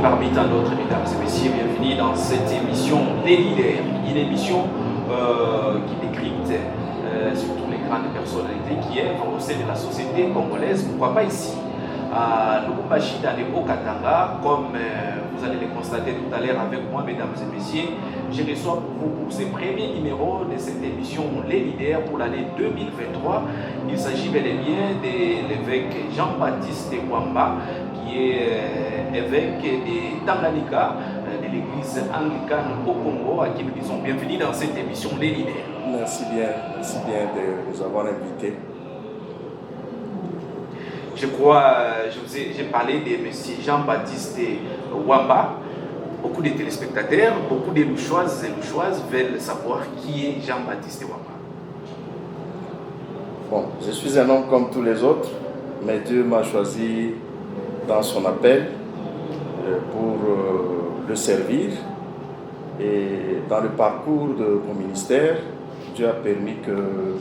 parmi tant d'autres, mesdames et messieurs, bienvenue dans cette émission Les Leaders, une émission qui décrypte surtout les grandes personnalités qui œuvrent au sein de la société congolaise, pourquoi pas ici à Lubumbashi dans les Hauts-Katanga, comme vous allez le constater tout à l'heure avec moi, mesdames et messieurs. Je reçois pour vous pour ce premier numéro de cette émission Les Leaders pour l'année 2023. Il s'agit bel et bien de l'évêque Jean-Baptiste Wamba, qui est évêque de Tanganyika, de l'église anglicane au Congo, à qui nous disons bienvenue dans cette émission Les Leaders. Merci bien de nous avoir invités. Je crois, j'ai parlé de M. Jean-Baptiste Wamba. Beaucoup de téléspectateurs, beaucoup de louchoises et louchoises veulent savoir qui est Jean-Baptiste Wamba. Bon, je suis un homme comme tous les autres, mais Dieu m'a choisi dans son appel pour le servir. Et dans le parcours de mon ministère, Dieu a permis que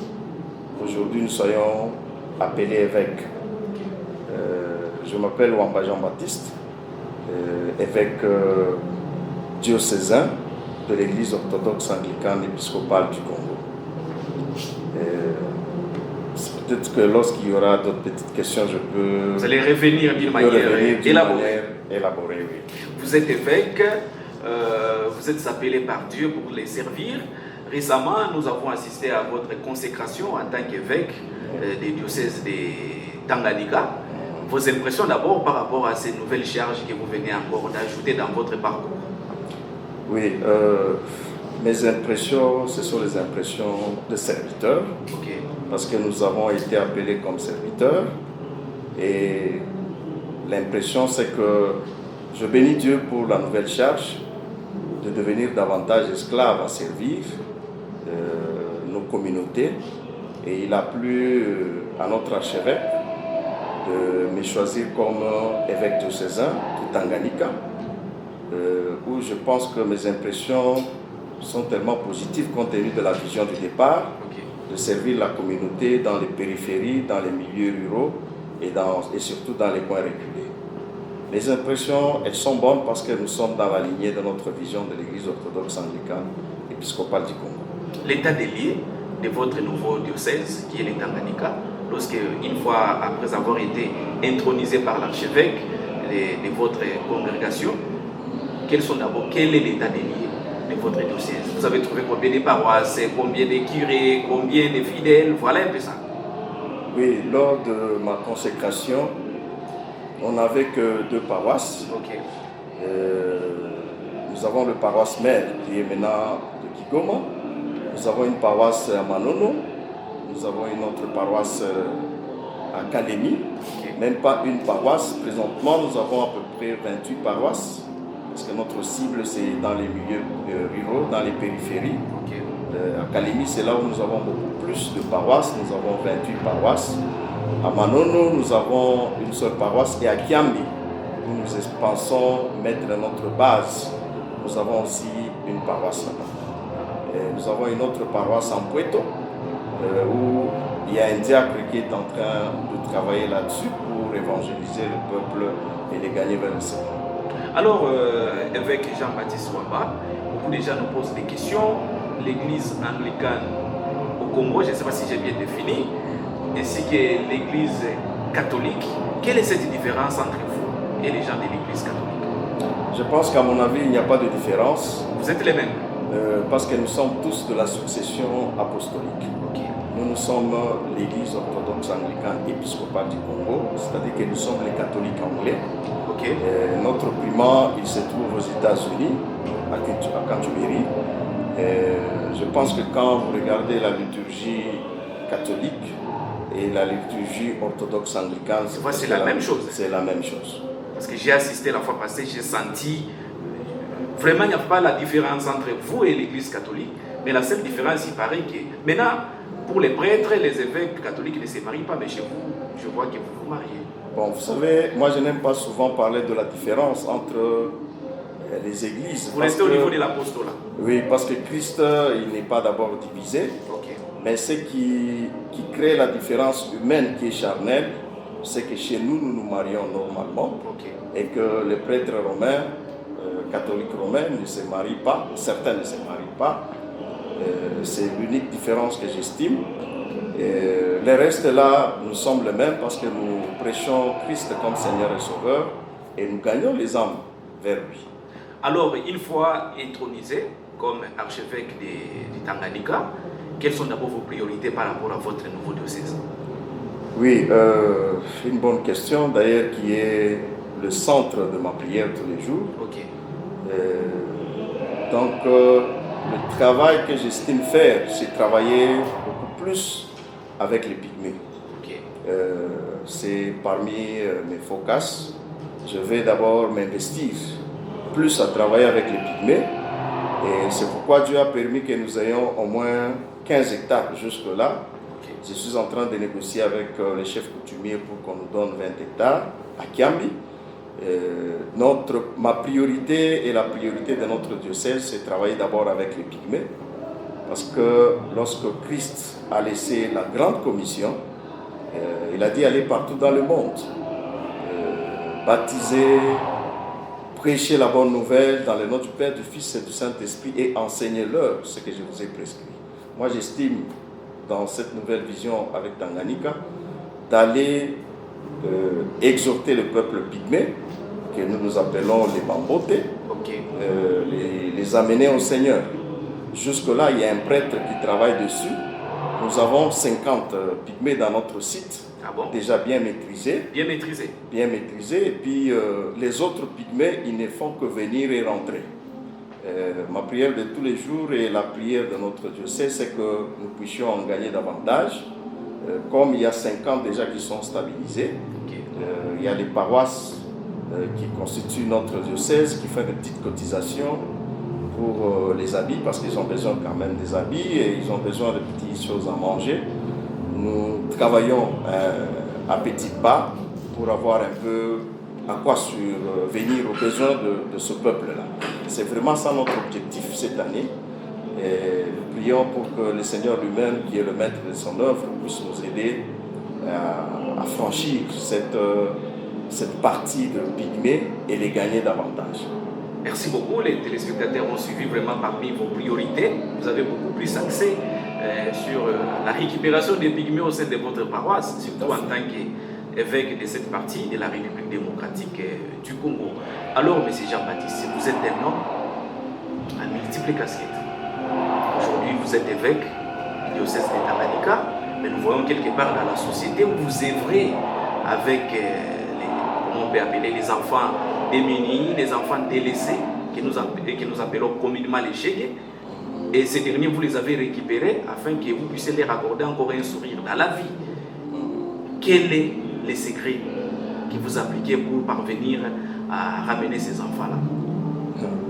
aujourd'hui nous soyons appelés évêques. Je m'appelle Wamba Jean-Baptiste, évêque diocésain de l'église orthodoxe anglicane épiscopale du Congo. Peut-être que lorsqu'il y aura d'autres petites questions, je peux... Vous allez revenir d'une manière élaborée. Oui. Vous êtes évêque, vous êtes appelé par Dieu pour les servir. Récemment, nous avons assisté à votre consécration en tant qu'évêque des diocèses de Tanganyika. Vos impressions d'abord par rapport à ces nouvelles charges que vous venez encore d'ajouter dans votre parcours? Oui, mes impressions, ce sont les impressions de serviteurs, parce que nous avons été appelés comme serviteurs. Et l'impression, c'est que je bénis Dieu pour la nouvelle charge de devenir davantage esclaves à servir nos communautés. Et il a plu à notre archevêque de me choisir comme évêque diocésain de Tanganyika, où je pense que mes impressions sont tellement positives compte tenu de la vision du départ, de servir la communauté dans les périphéries, dans les milieux ruraux et surtout dans les coins reculés. Les impressions, elles sont bonnes parce que nous sommes dans la lignée de notre vision de l'église orthodoxe anglicane épiscopale du Congo. L'état des lieux de votre nouveau diocèse, qui est le Tanganyika, lorsque, une fois après avoir été intronisé par l'archevêque de votre congrégation, quel est l'état des lieux de votre diocèse? Vous avez trouvé combien de paroisses, combien de curés, combien de fidèles? Voilà un peu ça. Oui, lors de ma consécration, on n'avait que 2 paroisses. Nous avons le paroisse mère qui est maintenant de Kigoma. Nous avons une paroisse à Manono. Nous avons une autre paroisse à Kalemi. Même pas une paroisse. Présentement, nous avons à peu près 28 paroisses. Parce que notre cible, c'est dans les milieux ruraux, dans les périphéries. À Kalemi, c'est là où nous avons beaucoup plus de paroisses. Nous avons 28 paroisses. À Manono, nous avons une seule paroisse. Et à Kiambi, où nous pensons mettre notre base, nous avons aussi une paroisse là-bas. Nous avons une autre paroisse en Puerto, où il y a un diacre qui est en train de travailler là-dessus pour évangéliser le peuple et les gagner vers le Seigneur. Alors, évêque Jean-Baptiste Wamba, beaucoup de gens nous posent des questions. L'église anglicane au Congo, je ne sais pas si j'ai bien défini, ainsi que l'église catholique. Quelle est cette différence entre vous et les gens de l'église catholique? Je pense qu'à mon avis, il n'y a pas de différence. Vous êtes les mêmes? Parce que nous sommes tous de la succession apostolique. Nous sommes l'église orthodoxe anglicane épiscopale du Congo, c'est-à-dire que nous sommes les catholiques anglais. Notre primat, il se trouve aux États-Unis, à Canterbury. Je pense que quand vous regardez la liturgie catholique et la liturgie orthodoxe anglicane, c'est la même chose. C'est la même chose. Parce que j'ai assisté la fois passée, j'ai senti vraiment il n'y a pas la différence entre vous et l'église catholique, mais la seule différence, il paraît que maintenant, pour les prêtres, les évêques catholiques ne se marient pas, mais chez vous, je vois que vous vous mariez. Bon, vous savez, moi je n'aime pas souvent parler de la différence entre les églises. Vous restez au niveau de l'apostolat. Oui, parce que Christ, il n'est pas d'abord divisé, mais ce qui crée la différence humaine qui est charnelle, c'est que chez nous, nous nous marions normalement et que les prêtres romains, catholiques romains, ne se marient pas, certains ne se marient pas. C'est l'unique différence que j'estime. Le reste là, nous sommes les mêmes parce que nous prêchons Christ comme Seigneur et Sauveur et nous gagnons les âmes vers lui. Alors, une fois intronisé comme archevêque de Tanganyika, quelles sont d'abord vos priorités par rapport à votre nouveau diocèse? Oui, une bonne question d'ailleurs qui est le centre de ma prière tous les jours. Donc, le travail que j'estime faire, c'est travailler beaucoup plus avec les pygmées. C'est parmi mes focus. Je vais d'abord m'investir plus à travailler avec les pygmées. Et c'est pourquoi Dieu a permis que nous ayons au moins 15 hectares jusque-là. Je suis en train de négocier avec les chefs coutumiers pour qu'on nous donne 20 hectares à Kiambi. Ma priorité et la priorité de notre diocèse, c'est de travailler d'abord avec les pygmées. Parce que lorsque Christ a laissé la grande commission, il a dit aller partout dans le monde, baptiser, prêcher la bonne nouvelle dans le nom du Père, du Fils et du Saint-Esprit et enseigner-leur ce que je vous ai prescrit. Moi, j'estime, dans cette nouvelle vision avec Tanganyika, d'aller exhorter le peuple pygmée, que nous appelons les Bambote, les amener au Seigneur. Jusque-là, il y a un prêtre qui travaille dessus. Nous avons 50 pygmées dans notre site, déjà bien maîtrisés. Bien maîtrisés. Et puis, les autres pygmées, ils ne font que venir et rentrer. Ma prière de tous les jours et la prière de notre diocèse, c'est que nous puissions en gagner davantage. Comme il y a 50 déjà qui sont stabilisés, il y a les paroisses qui constituent notre diocèse, qui font des petites cotisations pour les habits, parce qu'ils ont besoin quand même des habits et ils ont besoin de petites choses à manger. Nous travaillons à petits pas pour avoir un peu à quoi survenir aux besoins de ce peuple-là. C'est vraiment ça notre objectif cette année. Et nous prions pour que le Seigneur lui-même, qui est le maître de son œuvre, puisse nous aider à franchir cette partie de pygmée et les gagner davantage. Merci beaucoup. Les téléspectateurs ont suivi vraiment parmi vos priorités. Vous avez beaucoup plus axé sur la récupération des pygmées au sein de votre paroisse, surtout en tant qu'évêque de cette partie de la République démocratique du Congo. Alors, M. Jean-Baptiste, vous êtes un homme à multiples casquettes. Aujourd'hui, vous êtes évêque du diocèse de Tanganyika, mais nous voyons quelque part dans la société où vous œuvrez avec comment on peut appeler les enfants démunis, les enfants délaissés, que nous appelons communément les Chégués. Et ces derniers, vous les avez récupérés afin que vous puissiez leur accorder encore un sourire dans la vie. Quel est le secret que vous appliquez pour parvenir à ramener ces enfants-là?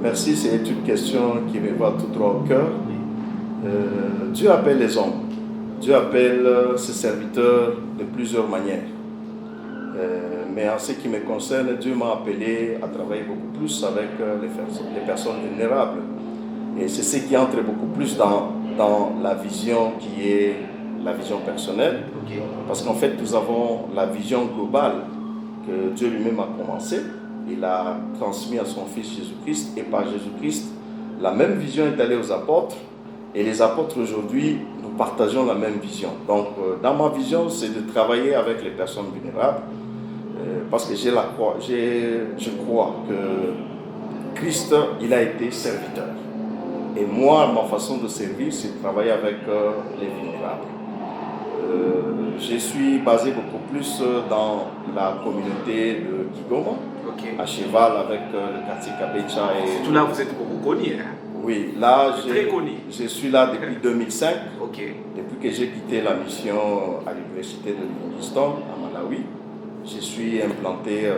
Merci, c'est une question qui me va tout droit au cœur. Dieu appelle les hommes. Dieu appelle ses serviteurs de plusieurs manières. Mais en ce qui me concerne, Dieu m'a appelé à travailler beaucoup plus avec les personnes vulnérables. Et c'est ce qui entre beaucoup plus dans la vision qui est la vision personnelle. Parce qu'en fait, nous avons la vision globale que Dieu lui-même a commencé. Il a transmis à son Fils Jésus-Christ. Et par Jésus-Christ, la même vision est allée aux apôtres. Et les apôtres aujourd'hui, nous partageons la même vision. Donc, dans ma vision, c'est de travailler avec les personnes vulnérables. Parce que je crois que Christ, il a été serviteur. Et moi, ma façon de servir, c'est de travailler avec les vulnérables. Je suis basé beaucoup plus dans la communauté de Kigoma, à cheval avec le quartier Kabecha. Tout là, vous êtes beaucoup connu, hein? Oui, là, très connu. Je suis là depuis 2005, depuis que j'ai quitté la mission à l'université de Livingstone, à Malawi. Je suis implanté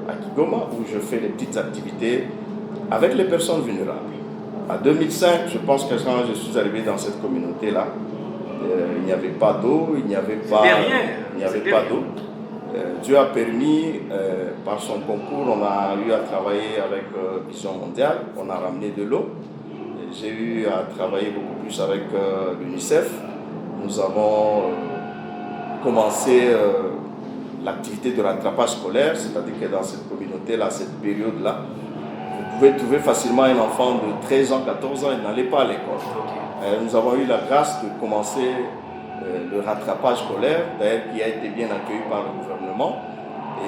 à Kigoma, où je fais des petites activités avec les personnes vulnérables. En 2005, je pense que quand je suis arrivé dans cette communauté-là, il n'y avait pas d'eau, il n'y avait pas d'eau. Dieu a permis, par son concours, on a eu à travailler avec Vision Mondiale, on a ramené de l'eau. J'ai eu à travailler beaucoup plus avec l'UNICEF. Nous avons commencé l'activité de rattrapage scolaire, c'est-à-dire que dans cette communauté-là, cette période-là, vous pouvez trouver facilement un enfant de 13 ans, 14 ans, il n'allait pas à l'école. Nous avons eu la grâce de commencer le rattrapage scolaire, d'ailleurs qui a été bien accueilli par le gouvernement.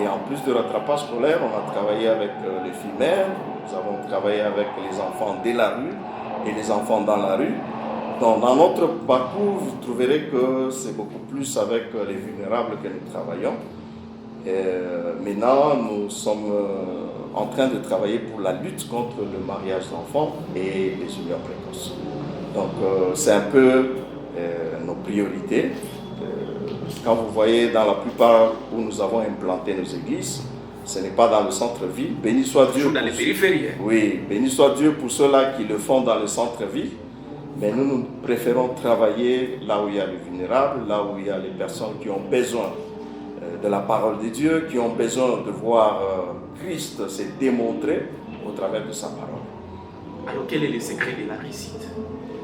Et en plus de rattrapage scolaire, on a travaillé avec les filles mères, nous avons travaillé avec les enfants de la rue et les enfants dans la rue. Donc, dans notre parcours, vous trouverez que c'est beaucoup plus avec les vulnérables que nous travaillons. Maintenant, nous sommes en train de travailler pour la lutte contre le mariage d'enfants et les unions précoces. Donc, c'est un peu nos priorités. Quand vous voyez dans la plupart où nous avons implanté nos églises, ce n'est pas dans le centre-ville. Béni soit Dieu. Dans les périphéries. Oui, béni soit Dieu pour ceux-là qui le font dans le centre-ville. Mais nous préférons travailler là où il y a les vulnérables, là où il y a les personnes qui ont besoin de la parole de Dieu, qui ont besoin de voir Christ se démontrer au travers de sa parole. Alors quel est le secret de la réussite,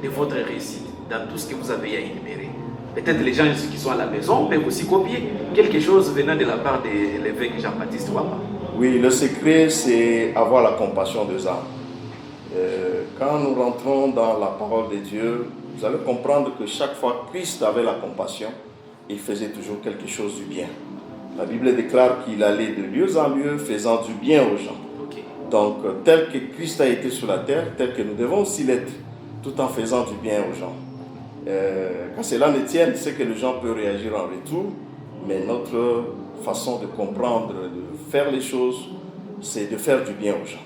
de votre réussite, dans tout ce que vous avez à énumérer? Peut-être les gens qui sont à la maison peuvent aussi copier quelque chose venant de la part de l'évêque Jean-Baptiste Wamba. Oui, le secret, c'est avoir la compassion des âmes. Quand nous rentrons dans la parole de Dieu, vous allez comprendre que chaque fois que Christ avait la compassion, il faisait toujours quelque chose du bien. La Bible déclare qu'il allait de lieu en lieu faisant du bien aux gens. Okay. Donc, tel que Christ a été sur la terre, tel que nous devons aussi l'être, tout en faisant du bien aux gens. Quand cela ne tienne, c'est que les gens peuvent réagir en retour, mais notre façon de comprendre, de faire les choses, c'est de faire du bien aux gens.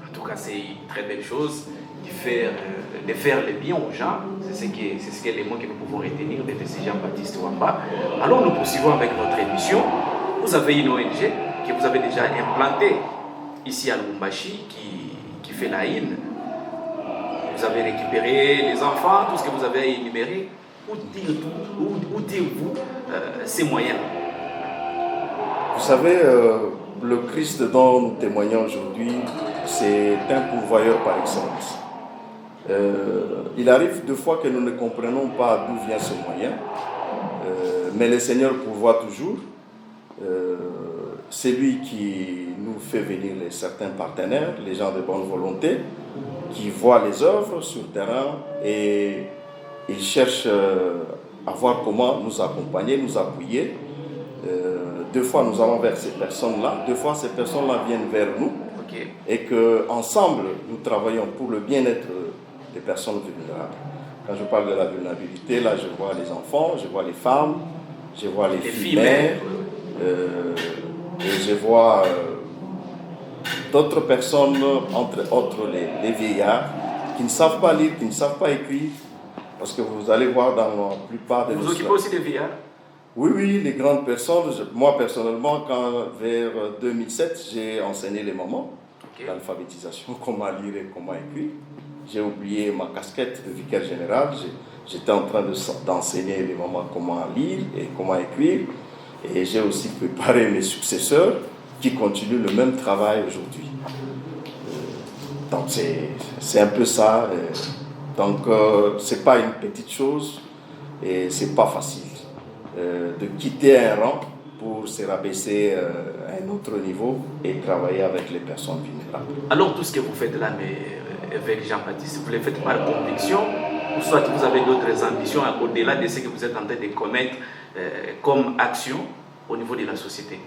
En tout cas, c'est une très belle chose de faire le bien aux gens. C'est ce que les mots que nous pouvons retenir de M. Jean-Baptiste Wamba. Alors, nous poursuivons avec notre émission. Vous avez une ONG que vous avez déjà implantée ici à Lubumbashi qui fait la HIN. Vous avez récupéré les enfants, tout ce que vous avez énuméré. Où tirez-vous ces moyens? Vous savez, le Christ dont nous témoignons aujourd'hui, c'est un pourvoyeur par excellence. Il arrive deux fois que nous ne comprenons pas d'où vient ce moyen, mais le Seigneur pourvoit toujours. C'est lui qui nous fait venir certains partenaires, les gens de bonne volonté, qui voient les œuvres sur le terrain et ils cherchent à voir comment nous accompagner, nous appuyer. Deux fois nous allons vers ces personnes-là, deux fois ces personnes-là viennent vers nous. Okay. Et qu'ensemble nous travaillons pour le bien-être des personnes vulnérables. Quand je parle de la vulnérabilité, là je vois les enfants, je vois les femmes, je vois les filles mères, et je vois d'autres personnes, entre autres les vieillards, qui ne savent pas lire, qui ne savent pas écrire, parce que vous allez voir dans la plupart des... Vous occupez aussi des vieillards? Oui, les grandes personnes. Moi, personnellement, vers 2007, j'ai enseigné les mamans l'alphabétisation, comment lire et comment écrire. J'ai oublié ma casquette de vicaire général. J'étais en train d'enseigner les mamans comment lire et comment écrire. Et j'ai aussi préparé mes successeurs qui continuent le même travail aujourd'hui. Donc, c'est un peu ça. Donc, ce n'est pas une petite chose et ce n'est pas facile. De quitter un rang pour se rabaisser à un autre niveau et travailler avec les personnes vulnérables. Alors tout ce que vous faites là, avec Jean-Baptiste, vous le faites par conviction ou soit vous avez d'autres ambitions au-delà de ce que vous êtes en train de commettre comme action au niveau de la société?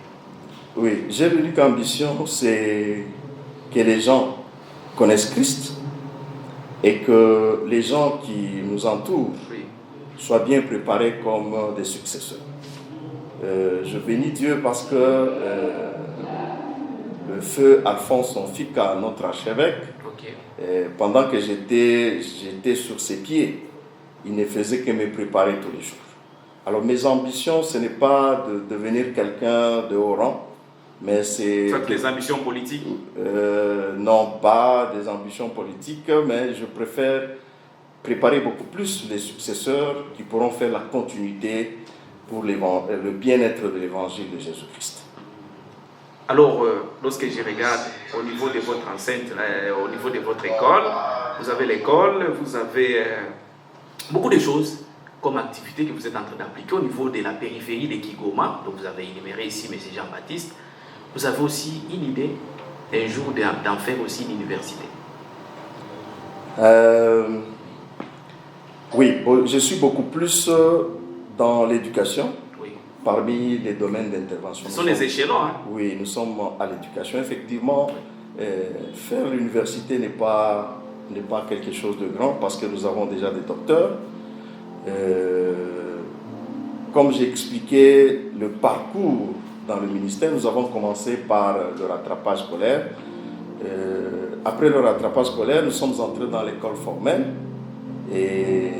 Oui, j'ai l'unique ambition, c'est que les gens connaissent Christ et que les gens qui nous entourent soient bien préparés comme des successeurs. Je bénis Dieu parce que le feu Alphonse Onfika, notre archevêque, pendant que j'étais sur ses pieds, il ne faisait que me préparer tous les jours. Alors mes ambitions, ce n'est pas de devenir quelqu'un de haut rang, mais c'est... des ambitions politiques? Non, pas des ambitions politiques, mais je préfère préparer beaucoup plus les successeurs qui pourront faire la continuité pour le bien-être de l'évangile de Jésus-Christ. Alors, lorsque je regarde au niveau de votre enceinte, au niveau de votre école, vous avez l'école, vous avez beaucoup de choses comme activité que vous êtes en train d'appliquer au niveau de la périphérie de Kigoma, donc vous avez énuméré ici M. Jean-Baptiste, vous avez aussi une idée un jour d'en faire aussi une université? Oui, je suis beaucoup plus dans l'éducation, parmi les domaines d'intervention. Ce sont les échelons, hein? Oui, nous sommes à l'éducation. Effectivement, faire l'université n'est pas quelque chose de grand parce que nous avons déjà des docteurs. Comme j'ai expliqué le parcours dans le ministère, nous avons commencé par le rattrapage scolaire. Après le rattrapage scolaire, nous sommes entrés dans l'école formelle. Et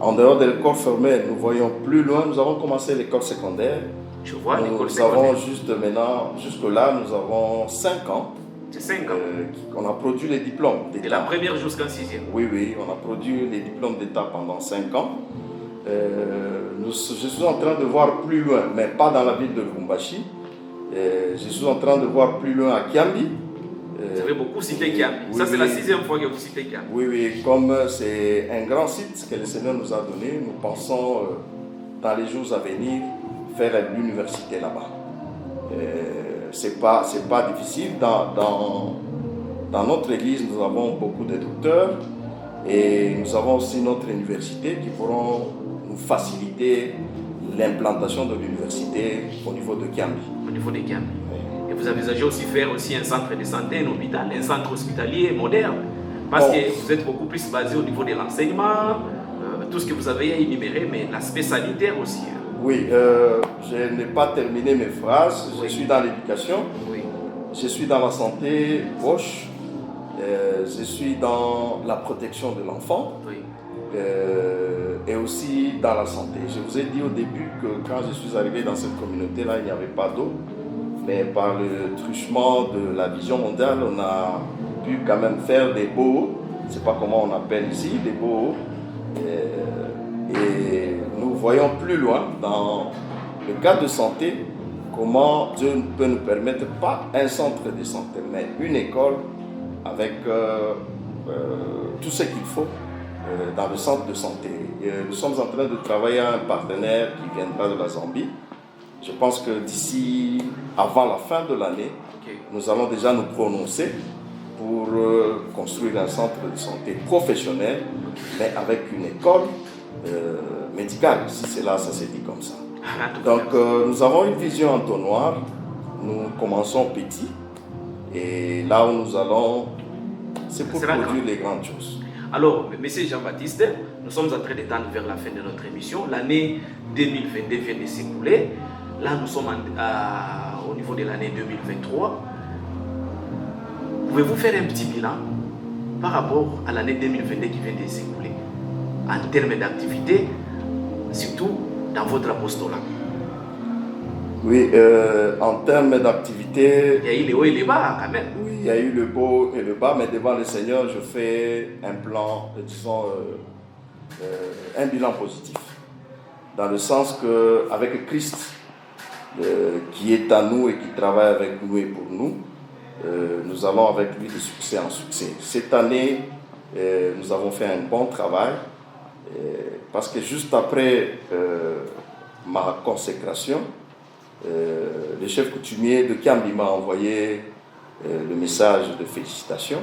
en dehors de l'école formelle, nous voyons plus loin, nous avons commencé l'école secondaire. Je vois l'école secondaire. Nous avons juste maintenant, jusque-là, nous avons 5 ans. C'est 5 ans. On a produit les diplômes d'État. De la première jusqu'en 6e. Oui, on a produit les diplômes d'État pendant 5 ans. Je suis en train de voir plus loin, mais pas dans la ville de Lubumbashi. Je suis en train de voir plus loin à Kiambi. Vous avez beaucoup cité Kiambi. Oui, ça, c'est la 6e fois que vous citez Kiambi. Oui, comme c'est un grand site que le Seigneur nous a donné, nous pensons dans les jours à venir faire l'université là-bas. C'est pas difficile. Dans notre église, nous avons beaucoup de docteurs et nous avons aussi notre université qui pourront nous faciliter l'implantation de l'université au niveau de Kiambi. Au niveau de Kiambi. Et vous envisagez aussi faire aussi un centre de santé, un hôpital, un centre hospitalier moderne, parce que vous êtes beaucoup plus basé au niveau de l'enseignement, tout ce que vous avez énuméré, mais l'aspect sanitaire aussi. Oui, je n'ai pas terminé mes phrases. Je suis dans l'éducation, je suis dans la santé proche, je suis dans la protection de l'enfant et aussi dans la santé. Je vous ai dit au début que quand je suis arrivé dans cette communauté-là, il n'y avait pas d'eau. Mais par le truchement de la vision mondiale, on a pu quand même faire des beaux, je ne sais pas comment on appelle ici, des beaux. Et nous voyons plus loin, dans le cadre de santé, comment Dieu peut nous permettre, pas un centre de santé, mais une école avec tout ce qu'il faut dans le centre de santé. Et nous sommes en train de travailler à un partenaire qui viendra de la Zambie. Je pense que d'ici, avant la fin de l'année, nous allons déjà nous prononcer pour construire un centre de santé professionnel, mais avec une école médicale, si c'est là, ça s'est dit comme ça. Donc nous avons une vision entonnoir, nous commençons petit, et là où nous allons, c'est pour produire les grandes choses. Alors, M. Jean-Baptiste, nous sommes en train de tendre vers la fin de notre émission. L'année 2022 vient de s'écouler. Là, nous sommes au niveau de l'année 2023. Pouvez-vous faire un petit bilan par rapport à l'année 2022 qui vient de s'écouler en termes d'activité, surtout dans votre apostolat? Oui, en termes d'activité... Il y a eu les hauts et les bas quand même. Oui, il y a eu le beau et le bas, mais devant le Seigneur, je fais un plan, disons, un bilan positif. Dans le sens qu'avec Christ, qui est à nous et qui travaille avec nous et pour nous, nous allons avec lui de succès en succès. Cette année, nous avons fait un bon travail parce que juste après ma consécration, le chef coutumier de Kiambi m'a envoyé le message de félicitations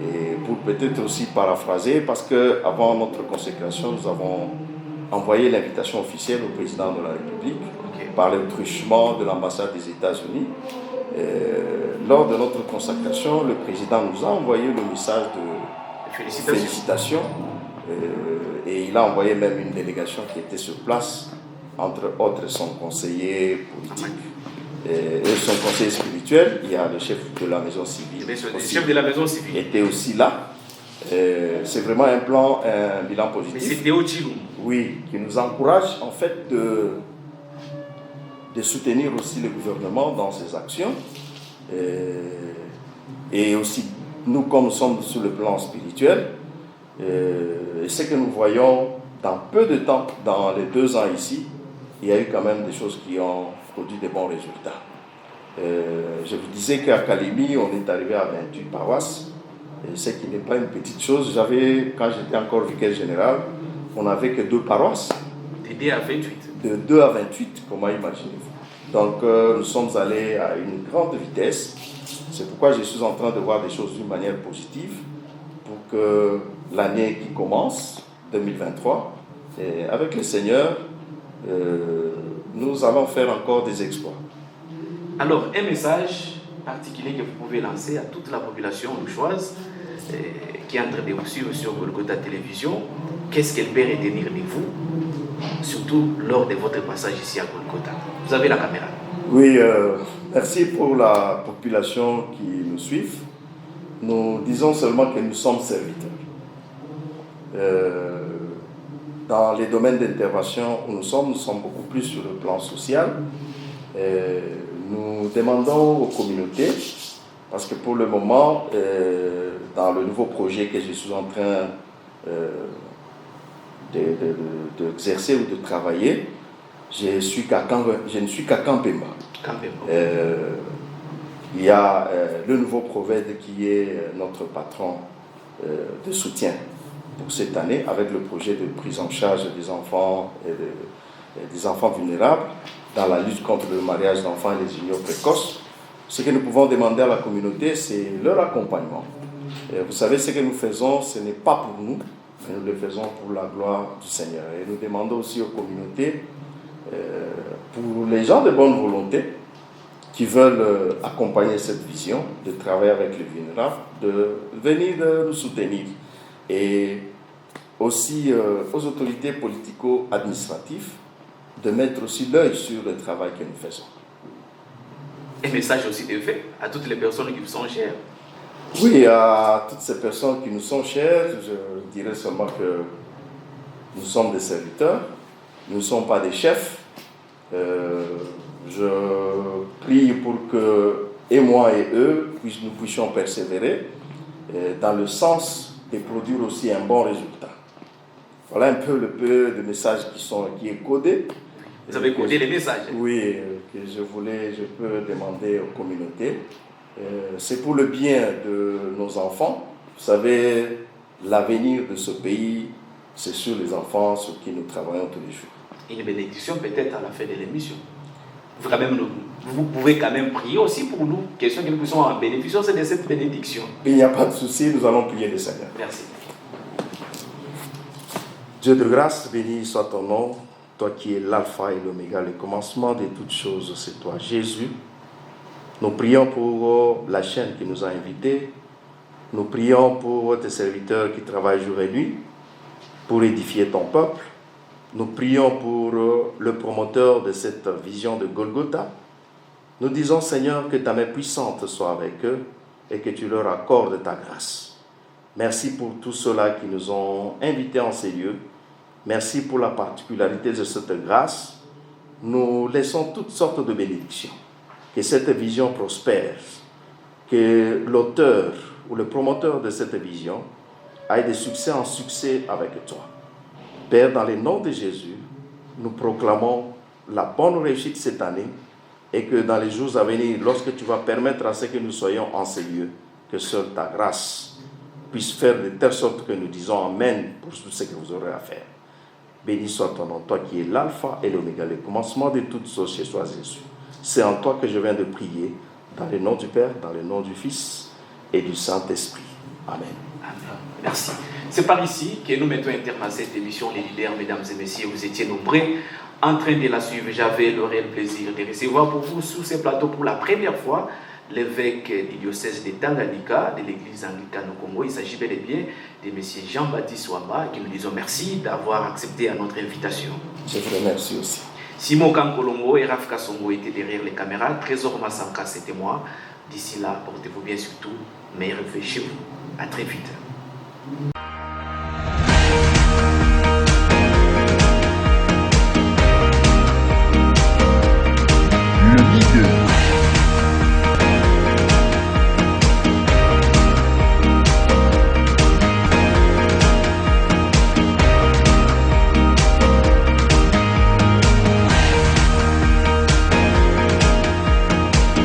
et pour peut-être aussi paraphraser, parce qu'avant notre consécration, nous avons envoyé l'invitation officielle au président de la République par le truchement de l'ambassade des États-Unis. Lors de notre consacration, le président nous a envoyé le message de félicitations et il a envoyé même une délégation qui était sur place, entre autres son conseiller politique et son conseiller spirituel. Il y a le chef de la maison civile. Le chef de la maison civile était aussi là. C'est vraiment un bilan positif. Mais c'est Théo Chilou. Oui, qui nous encourage en fait de soutenir aussi le gouvernement dans ses actions. Et aussi, nous, comme nous sommes sur le plan spirituel, et ce que nous voyons dans peu de temps, dans les 2 ans ici, il y a eu quand même des choses qui ont produit de bons résultats. Je vous disais qu'à Kalemi, on est arrivé à 28 paroisses, ce qui n'est pas une petite chose. Quand j'étais encore vicaire général, on n'avait que 2 paroisses. De 2 à 28. De 2 à 28, comment imaginez-vous? Donc nous sommes allés à une grande vitesse. C'est pourquoi je suis en train de voir des choses d'une manière positive pour que l'année qui commence, 2023, et avec le Seigneur, nous allons faire encore des exploits. Alors, un message particulier que vous pouvez lancer à toute la population louchoise qui est en train de vous suivre sur Golgotha Télévision, qu'est-ce qu'elle peut retenir de vous, surtout lors de votre passage ici à Golgotha? Vous avez la caméra. Oui, merci pour la population qui nous suit. Nous disons seulement que nous sommes serviteurs. Dans les domaines d'intervention où nous sommes beaucoup plus sur le plan social. Nous demandons aux communautés, parce que pour le moment, dans le nouveau projet que je suis en train d'exercer ou de travailler, je ne suis qu'à Kampemba. Il y a le nouveau prophète qui est notre patron de soutien pour cette année, avec le projet de prise en charge des enfants et des enfants vulnérables dans la lutte contre le mariage d'enfants et les unions précoces. Ce que nous pouvons demander à la communauté, c'est leur accompagnement. Et vous savez, ce que nous faisons, ce n'est pas pour nous, mais nous le faisons pour la gloire du Seigneur. Et nous demandons aussi aux communautés, pour les gens de bonne volonté, qui veulent accompagner cette vision, de travailler avec les vulnérables, de venir nous soutenir. Et aussi aux autorités politico-administratives, de mettre aussi l'œil sur le travail que nous faisons. Un message aussi de fait à toutes les personnes qui vous sont chères. Oui, à toutes ces personnes qui nous sont chères, je dirais seulement que nous sommes des serviteurs, nous ne sommes pas des chefs. Je prie pour que, et moi et eux, nous puissions persévérer dans le sens de produire aussi un bon résultat. Voilà un peu le message qui est codé. Vous avez codé les messages? Oui, que je peux demander aux communautés. C'est pour le bien de nos enfants. Vous savez, l'avenir de ce pays, c'est sur les enfants sur qui nous travaillons tous les jours. Une bénédiction peut-être à la fin de l'émission. Vous pouvez quand même prier aussi pour nous. Question que nous puissions en bénéficier de cette bénédiction. Il n'y a pas de souci, nous allons prier le Seigneur. Merci. Dieu de grâce, béni soit ton nom, toi qui es l'alpha et l'oméga, le commencement de toutes choses, c'est toi, Jésus. Nous prions pour la chaîne qui nous a invités. Nous prions pour tes serviteurs qui travaillent jour et nuit pour édifier ton peuple. Nous prions pour le promoteur de cette vision de Golgotha. Nous disons, Seigneur, que ta main puissante soit avec eux et que tu leur accordes ta grâce. Merci pour tous ceux-là qui nous ont invités en ces lieux. Merci pour la particularité de cette grâce. Nous laissons toutes sortes de bénédictions. Que cette vision prospère. Que l'auteur ou le promoteur de cette vision ait de succès en succès avec toi. Père, dans le nom de Jésus, nous proclamons la bonne réussite cette année et que dans les jours à venir, lorsque tu vas permettre à ce que nous soyons en ces lieux, que seule ta grâce puisse faire de telle sorte que nous disons Amen pour tout ce que vous aurez à faire. Béni soit ton nom, toi qui es l'alpha et l'oméga, le commencement de toutes choses chez toi, Jésus. C'est en toi que je viens de prier, dans le nom du Père, dans le nom du Fils et du Saint-Esprit. Amen. Amen. Merci. C'est par ici que nous mettons un terme à cette émission, les leaders, mesdames et messieurs. Vous étiez nombreux en train de la suivre. J'avais le réel plaisir de recevoir pour vous sur ces plateaux pour la première fois l'évêque du diocèse de Tanganyika de l'église anglicane au Congo. Il s'agit bel et bien de M. Jean-Baptiste Wamba, qui nous disons merci d'avoir accepté à notre invitation. Je vous remercie aussi. Simon Kankolongo et Raf Kassongo étaient derrière les caméras. Trésor Massanka, c'était moi. D'ici là, portez-vous bien surtout, meilleur vœu chez vous. À très vite.